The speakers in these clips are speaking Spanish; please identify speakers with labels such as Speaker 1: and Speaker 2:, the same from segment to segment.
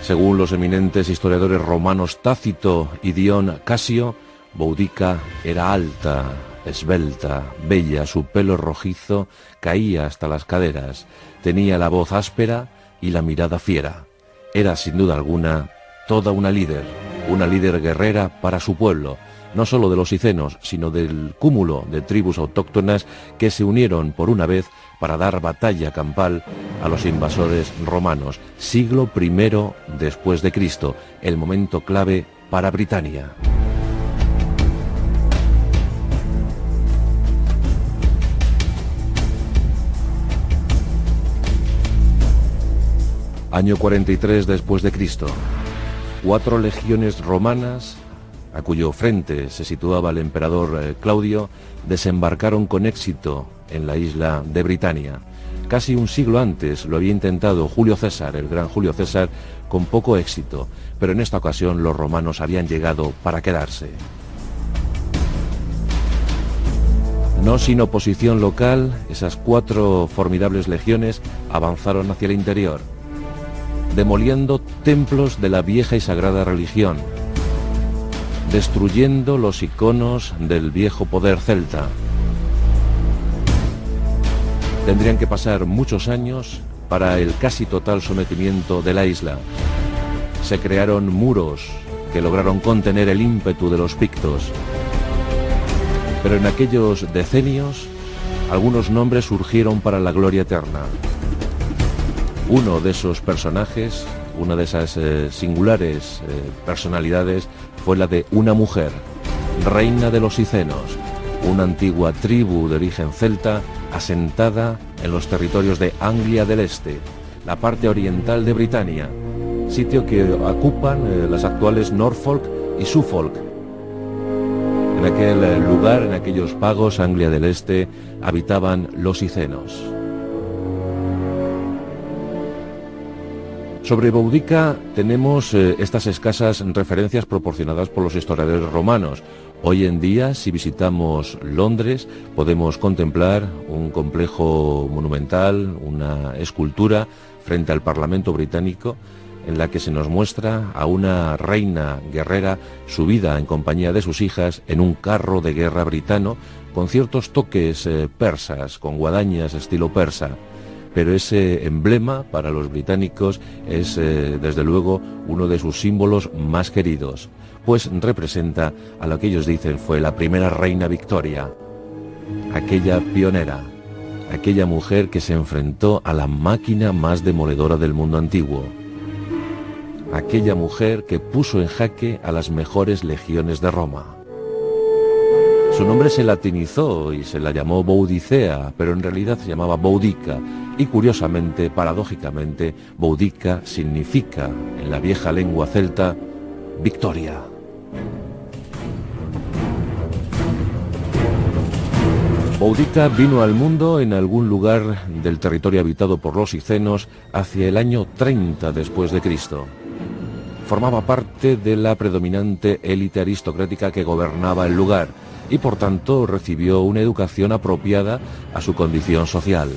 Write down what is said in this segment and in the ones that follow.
Speaker 1: Según los eminentes historiadores romanos Tácito y Dion Casio, Boudica era alta, esbelta, bella, su pelo rojizo caía hasta las caderas, tenía la voz áspera y la mirada fiera. Era, sin duda alguna, toda una líder guerrera para su pueblo, no solo de los icenos, sino del cúmulo de tribus autóctonas que se unieron por una vez para dar batalla campal a los invasores romanos. Siglo I después de Cristo, el momento clave para Britania. Año 43 después de Cristo. 4 legiones romanas, a cuyo frente se situaba el emperador Claudio, desembarcaron con éxito en la isla de Britania. Casi un siglo antes lo había intentado Julio César, el gran Julio César, con poco éxito, pero en esta ocasión los romanos habían llegado para quedarse. No sin oposición local, esas 4 formidables legiones avanzaron hacia el interior, demoliendo templos de la vieja y sagrada religión, destruyendo los iconos del viejo poder celta. Tendrían que pasar muchos años para el casi total sometimiento de la isla. Se crearon muros que lograron contener el ímpetu de los pictos. Pero en aquellos decenios, algunos nombres surgieron para la gloria eterna. Uno de esos personajes, una de esas singulares personalidades, fue la de una mujer, reina de los icenos, una antigua tribu de origen celta asentada en los territorios de Anglia del Este, la parte oriental de Britania, sitio que ocupan las actuales Norfolk y Suffolk. En aquel lugar, en aquellos pagos, Anglia del Este, habitaban los icenos. Sobre Boudica tenemos estas escasas referencias proporcionadas por los historiadores romanos. Hoy en día, si visitamos Londres, podemos contemplar un complejo monumental, una escultura frente al Parlamento británico, en la que se nos muestra a una reina guerrera subida en compañía de sus hijas en un carro de guerra britano, con ciertos toques persas, con guadañas estilo persa. Pero ese emblema para los británicos es, desde luego, uno de sus símbolos más queridos, pues representa a lo que ellos dicen fue la primera reina Victoria, aquella pionera, aquella mujer que se enfrentó a la máquina más demoledora del mundo antiguo, aquella mujer que puso en jaque a las mejores legiones de Roma. Su nombre se latinizó y se la llamó Boudicea, pero en realidad se llamaba Boudica, y curiosamente, paradójicamente, Boudica significa, en la vieja lengua celta, victoria. Boudica vino al mundo en algún lugar del territorio habitado por los icenos hacia el año 30 después de Cristo. Formaba parte de la predominante élite aristocrática que gobernaba el lugar y por tanto recibió una educación apropiada a su condición social.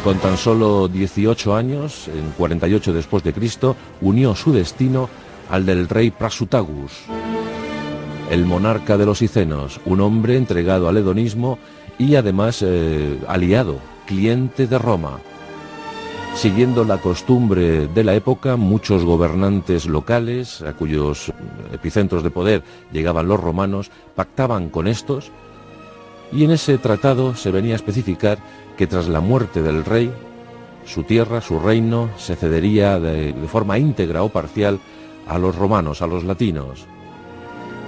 Speaker 1: Con tan solo 18 años, en 48 después de Cristo, unió su destino al del rey Prasutagus, el monarca de los icenos, un hombre entregado al hedonismo y además aliado, cliente de Roma. Siguiendo la costumbre de la época, muchos gobernantes locales, a cuyos epicentros de poder llegaban los romanos, pactaban con estos, y en ese tratado se venía a especificar que tras la muerte del rey, su tierra, su reino, se cedería de forma íntegra o parcial a los romanos, a los latinos.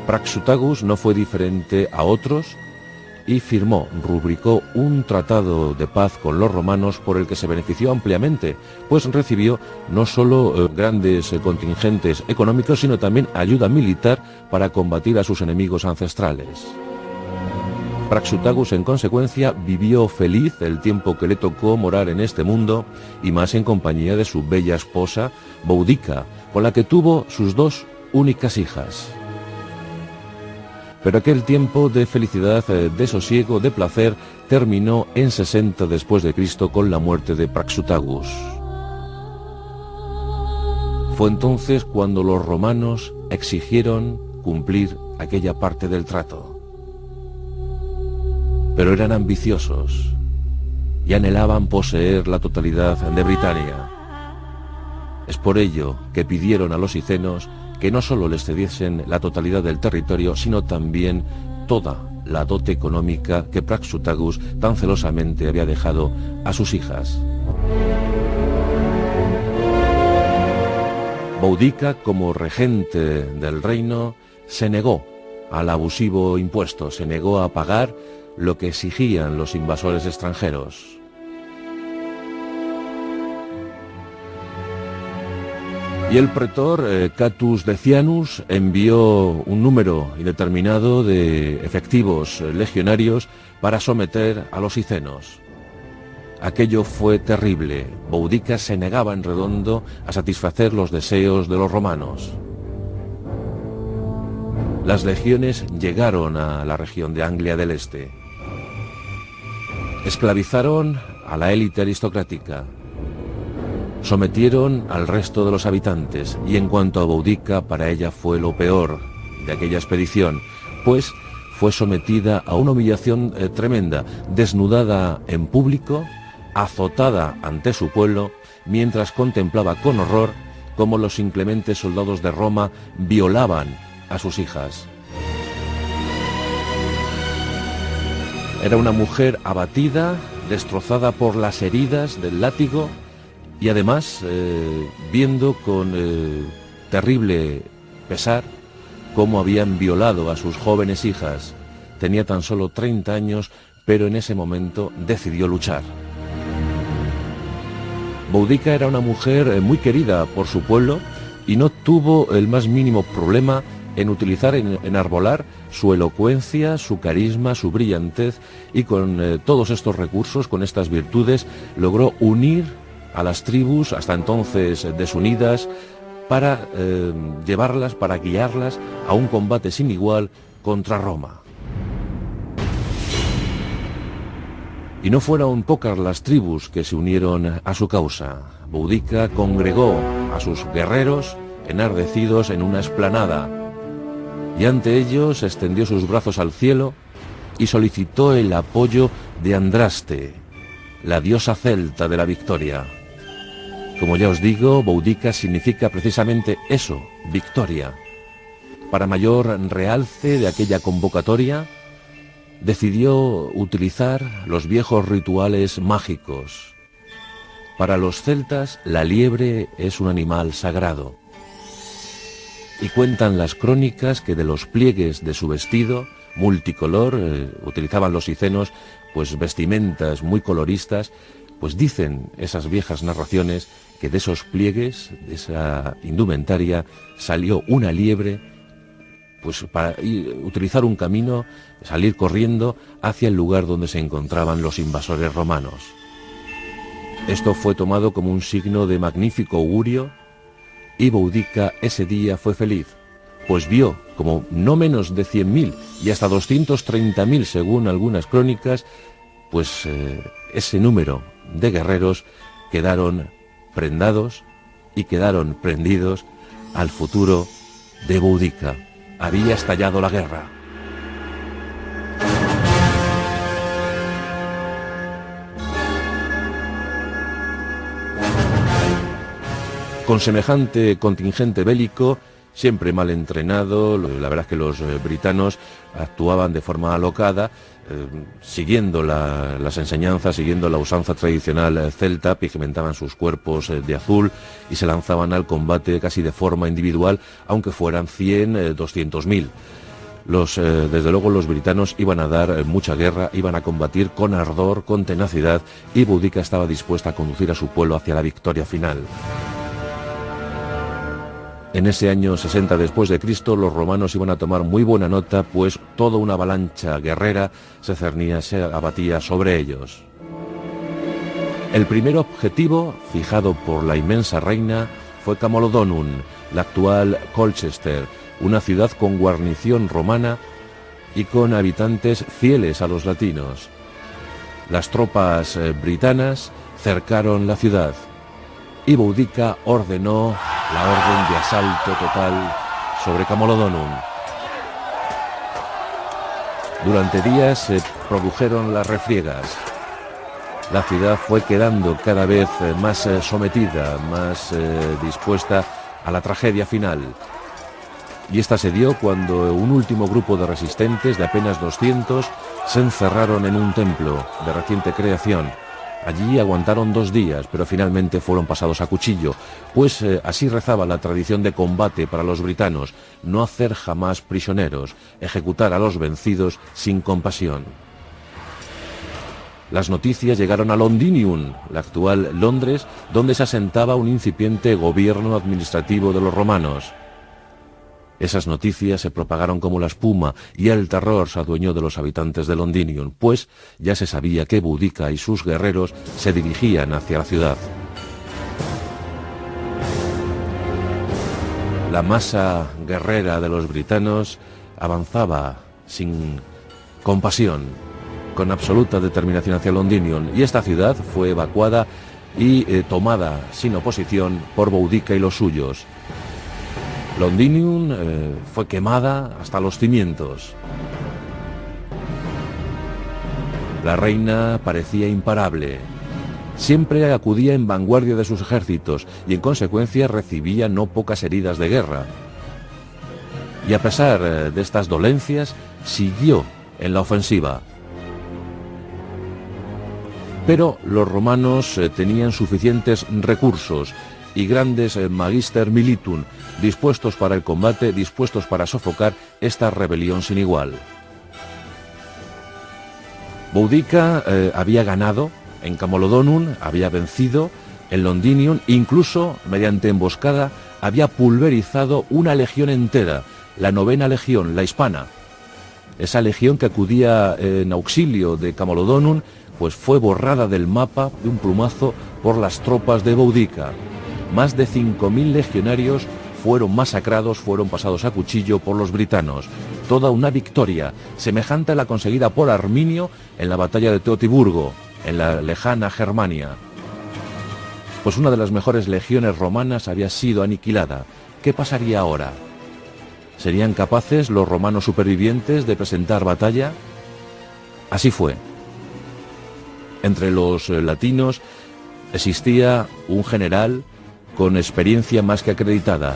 Speaker 1: Praxutagus no fue diferente a otros y rubricó un tratado de paz con los romanos por el que se benefició ampliamente, pues recibió no solo grandes contingentes económicos, sino también ayuda militar para combatir a sus enemigos ancestrales. Praxutagus, en consecuencia, vivió feliz el tiempo que le tocó morar en este mundo, y más en compañía de su bella esposa, Boudica, con la que tuvo sus 2 únicas hijas. Pero aquel tiempo de felicidad, de sosiego, de placer, terminó en 60 después de Cristo con la muerte de Praxutagus. Fue entonces cuando los romanos exigieron cumplir aquella parte del trato. Pero eran ambiciosos y anhelaban poseer la totalidad de Britania. Es por ello que pidieron a los hicenos que no solo les cediesen la totalidad del territorio, sino también toda la dote económica que Praxutagus tan celosamente había dejado a sus hijas. Boudica, como regente del reino, se negó al abusivo impuesto, se negó a pagar lo que exigían los invasores extranjeros. Y el pretor Catus Decianus envió un número indeterminado de efectivos legionarios para someter a los hicenos. Aquello fue terrible. Boudica se negaba en redondo a satisfacer los deseos de los romanos. Las legiones llegaron a la región de Anglia del Este. Esclavizaron a la élite aristocrática. Sometieron al resto de los habitantes, y en cuanto a Boudica, para ella fue lo peor de aquella expedición, pues fue sometida a una humillación tremenda, desnudada en público, azotada ante su pueblo, mientras contemplaba con horror cómo los inclementes soldados de Roma violaban a sus hijas. Era una mujer abatida, destrozada por las heridas del látigo, y además viendo con terrible pesar cómo habían violado a sus jóvenes hijas. Tenía tan solo 30 años, pero en ese momento decidió luchar. Boudica era una mujer muy querida por su pueblo y no tuvo el más mínimo problema en utilizar, en enarbolar su elocuencia, su carisma, su brillantez, y con todos estos recursos, con estas virtudes, logró unir a las tribus hasta entonces desunidas para llevarlas, para guiarlas a un combate sin igual contra Roma. Y no fueron pocas las tribus que se unieron a su causa. Boudica congregó a sus guerreros enardecidos en una explanada, y ante ellos extendió sus brazos al cielo y solicitó el apoyo de Andraste, la diosa celta de la victoria. Como ya os digo, Boudica significa precisamente eso, victoria. Para mayor realce de aquella convocatoria, decidió utilizar los viejos rituales mágicos. Para los celtas, la liebre es un animal sagrado. Y cuentan las crónicas que de los pliegues de su vestido, multicolor, utilizaban los hicenos, pues vestimentas muy coloristas, pues dicen esas viejas narraciones que de esos pliegues, de esa indumentaria, salió una liebre, pues para utilizar un camino, salir corriendo hacia el lugar donde se encontraban los invasores romanos. Esto fue tomado como un signo de magnífico augurio, y Boudica ese día fue feliz, pues vio como no menos de 100.000 y hasta 230.000, según algunas crónicas, pues ese número de guerreros quedaron prendados y quedaron prendidos al futuro de Boudica. Había estallado la guerra. Con semejante contingente bélico, siempre mal entrenado, la verdad es que los britanos actuaban de forma alocada, siguiendo las enseñanzas, siguiendo la usanza tradicional celta, pigmentaban sus cuerpos de azul y se lanzaban al combate casi de forma individual, aunque fueran 100, 200.000. Desde luego los britanos iban a dar mucha guerra, iban a combatir con ardor, con tenacidad, y Boudica estaba dispuesta a conducir a su pueblo hacia la victoria final. En ese año 60 después de Cristo, los romanos iban a tomar muy buena nota, pues toda una avalancha guerrera se cernía, se abatía sobre ellos. El primer objetivo, fijado por la inmensa reina, fue Camolodonum, la actual Colchester, una ciudad con guarnición romana y con habitantes fieles a los latinos. Las tropas britanas cercaron la ciudad, y Boudica ordenó la orden de asalto total sobre Camolodonum. Durante días se produjeron las refriegas. La ciudad fue quedando cada vez más sometida, más dispuesta a la tragedia final. Y esta se dio cuando un último grupo de resistentes, de apenas 200, se encerraron en un templo de reciente creación. Allí aguantaron 2 días, pero finalmente fueron pasados a cuchillo, pues así rezaba la tradición de combate para los britanos: no hacer jamás prisioneros, ejecutar a los vencidos sin compasión. Las noticias llegaron a Londinium, la actual Londres, donde se asentaba un incipiente gobierno administrativo de los romanos. Esas noticias se propagaron como la espuma y el terror se adueñó de los habitantes de Londinium, pues ya se sabía que Boudica y sus guerreros se dirigían hacia la ciudad. La masa guerrera de los britanos avanzaba sin compasión, con absoluta determinación hacia Londinium, y esta ciudad fue evacuada y tomada sin oposición por Boudica y los suyos. Londinium fue quemada hasta los cimientos. La reina parecía imparable. Siempre acudía en vanguardia de sus ejércitos y en consecuencia recibía no pocas heridas de guerra. Y a pesar de estas dolencias, siguió en la ofensiva. Pero los romanos tenían suficientes recursos y grandes magister militum, dispuestos para el combate, dispuestos para sofocar esta rebelión sin igual. Boudica había ganado en Camolodonum, había vencido en Londinium, incluso mediante emboscada había pulverizado una legión entera, la 9ª legión, la hispana. Esa legión que acudía en auxilio de Camolodonum, pues fue borrada del mapa de un plumazo por las tropas de Boudica. Más de 5.000 legionarios fueron masacrados, fueron pasados a cuchillo por los britanos. Toda una victoria, semejante a la conseguida por Arminio en la batalla de Teotiburgo, en la lejana Germania. Pues una de las mejores legiones romanas había sido aniquilada. ¿Qué pasaría ahora? ¿Serían capaces los romanos supervivientes de presentar batalla? Así fue. Entre los latinos existía un general con experiencia más que acreditada.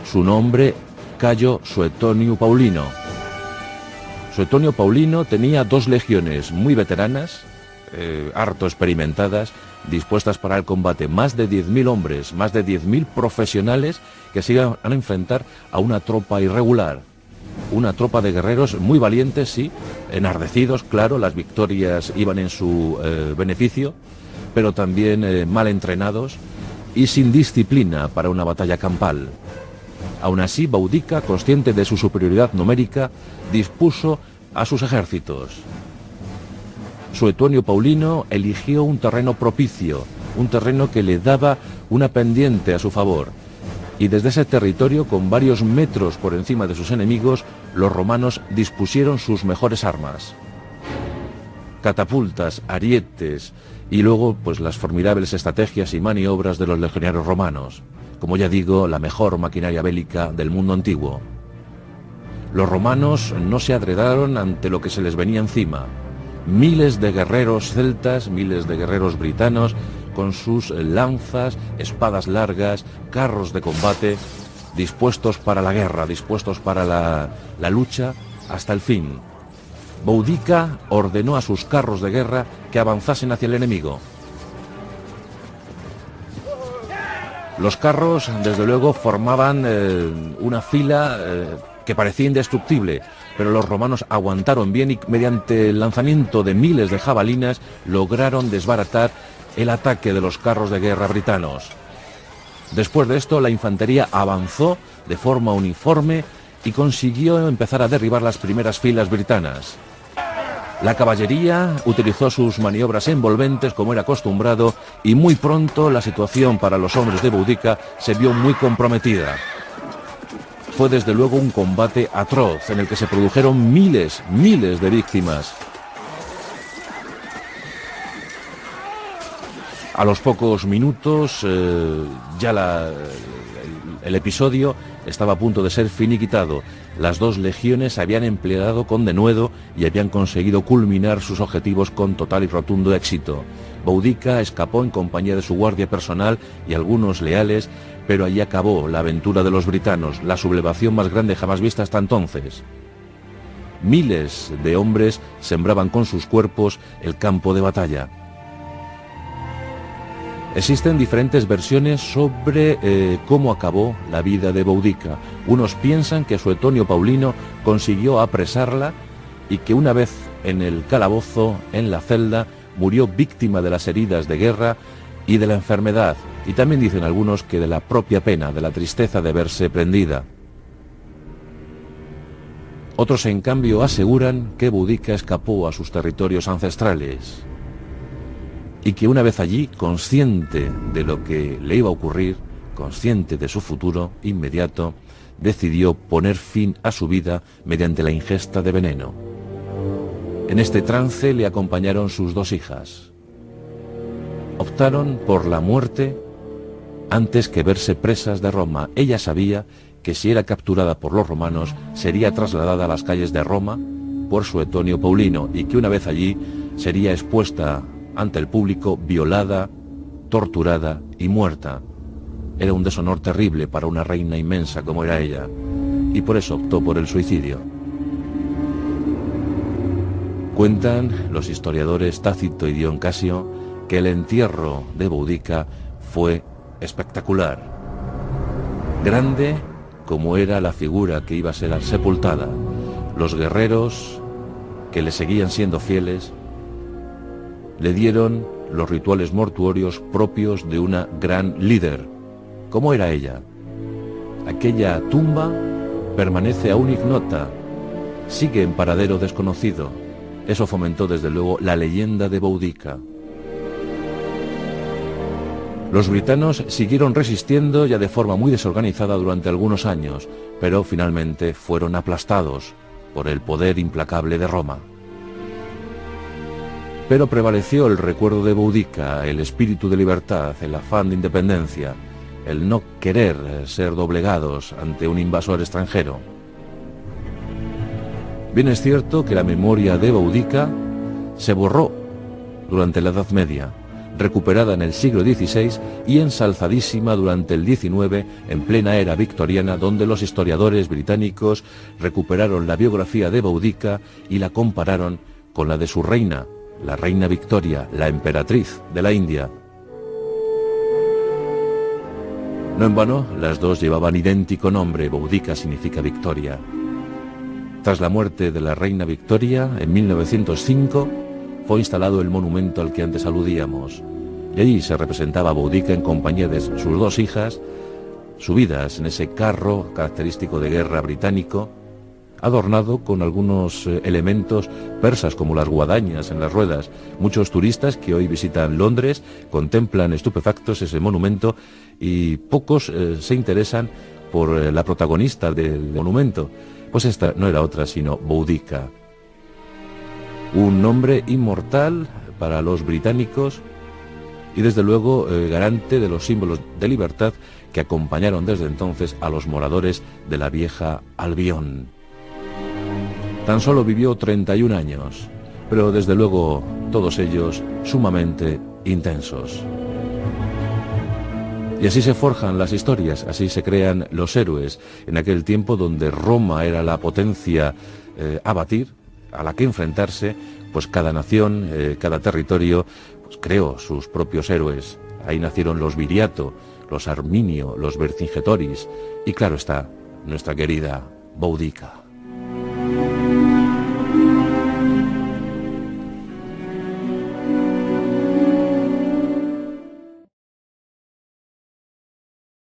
Speaker 1: Su nombre, Cayo Suetonio Paulino. Suetonio Paulino tenía 2 legiones muy veteranas, harto experimentadas, dispuestas para el combate. Más de 10.000 hombres, más de 10.000 profesionales que se iban a enfrentar a una tropa irregular. Una tropa de guerreros muy valientes, sí, enardecidos, claro, las victorias iban en su beneficio, pero también mal entrenados y sin disciplina para una batalla campal. Aún así, Boudica, consciente de su superioridad numérica, dispuso a sus ejércitos. Suetonio Paulino eligió un terreno propicio, un terreno que le daba una pendiente a su favor, y desde ese territorio, con varios metros por encima de sus enemigos, los romanos dispusieron sus mejores armas. Catapultas, arietes y luego pues las formidables estrategias y maniobras de los legionarios romanos. Como ya digo, la mejor maquinaria bélica del mundo antiguo. Los romanos no se adredaron ante lo que se les venía encima. Miles de guerreros celtas, miles de guerreros britanos, con sus lanzas, espadas largas, carros de combate, dispuestos para la guerra, dispuestos para la lucha hasta el fin. Boudica ordenó a sus carros de guerra que avanzasen hacia el enemigo. Los carros, desde luego, formaban una fila que parecía indestructible, pero los romanos aguantaron bien y mediante el lanzamiento de miles de jabalinas lograron desbaratar el ataque de los carros de guerra britanos. Después de esto, la infantería avanzó de forma uniforme y consiguió empezar a derribar las primeras filas britanas. La caballería utilizó sus maniobras envolventes como era acostumbrado y muy pronto la situación para los hombres de Boudica se vio muy comprometida. Fue desde luego un combate atroz en el que se produjeron miles de víctimas. A los pocos minutos el episodio estaba a punto de ser finiquitado. Las dos legiones se habían empleado con denuedo y habían conseguido culminar sus objetivos con total y rotundo éxito. Boudica escapó en compañía de su guardia personal y algunos leales, pero allí acabó la aventura de los britanos, la sublevación más grande jamás vista hasta entonces. Miles de hombres sembraban con sus cuerpos el campo de batalla. Existen diferentes versiones sobre cómo acabó la vida de Boudica. Unos piensan que Suetonio Paulino consiguió apresarla y que una vez en el calabozo, en la celda, murió víctima de las heridas de guerra y de la enfermedad. Y también dicen algunos que de la propia pena, de la tristeza de verse prendida. Otros, en cambio, aseguran que Boudica escapó a sus territorios ancestrales y que una vez allí, consciente de lo que le iba a ocurrir, consciente de su futuro inmediato, decidió poner fin a su vida mediante la ingesta de veneno. En este trance le acompañaron sus dos hijas. Optaron por la muerte antes que verse presas de Roma. Ella sabía que si era capturada por los romanos, sería trasladada a las calles de Roma por Suetonio Paulino y que una vez allí sería expuesta ante el público, violada, torturada y muerta. Era un deshonor terrible para una reina inmensa como era ella, y por eso optó por el suicidio. Cuentan los historiadores Tácito y Dion Casio que el entierro de Boudica fue espectacular. Grande como era la figura que iba a ser sepultada. Los guerreros que le seguían siendo fieles le dieron los rituales mortuorios propios de una gran líder. ¿Cómo era ella? Aquella tumba permanece aún ignota, sigue en paradero desconocido. Eso fomentó desde luego la leyenda de Boudica. Los britanos siguieron resistiendo ya de forma muy desorganizada durante algunos años, pero finalmente fueron aplastados por el poder implacable de Roma. Pero prevaleció el recuerdo de Boudica, el espíritu de libertad, el afán de independencia, el no querer ser doblegados ante un invasor extranjero. Bien es cierto que la memoria de Boudica se borró durante la Edad Media, recuperada en el siglo XVI y ensalzadísima durante el XIX en plena era victoriana, donde los historiadores británicos recuperaron la biografía de Boudica y la compararon con la de su reina, la reina Victoria, la emperatriz de la India. No en vano, las dos llevaban idéntico nombre. Boudica significa victoria. Tras la muerte de la reina Victoria, en 1905, fue instalado el monumento al que antes aludíamos. Y allí se representaba a Boudica en compañía de sus dos hijas, subidas en ese carro característico de guerra británico, adornado con algunos elementos persas como las guadañas en las ruedas. Muchos turistas que hoy visitan Londres contemplan estupefactos ese monumento y pocos se interesan por la protagonista del monumento. Pues esta no era otra sino Boudica. Un nombre inmortal para los británicos y desde luego garante de los símbolos de libertad que acompañaron desde entonces a los moradores de la vieja Albión. Tan solo vivió 31 años, pero desde luego todos ellos sumamente intensos. Y así se forjan las historias, así se crean los héroes, en aquel tiempo donde Roma era la potencia a batir, a la que enfrentarse, pues cada nación, cada territorio, pues creó sus propios héroes. Ahí nacieron los Viriato, los Arminio, los Vercingetoris y claro está, nuestra querida Boudica.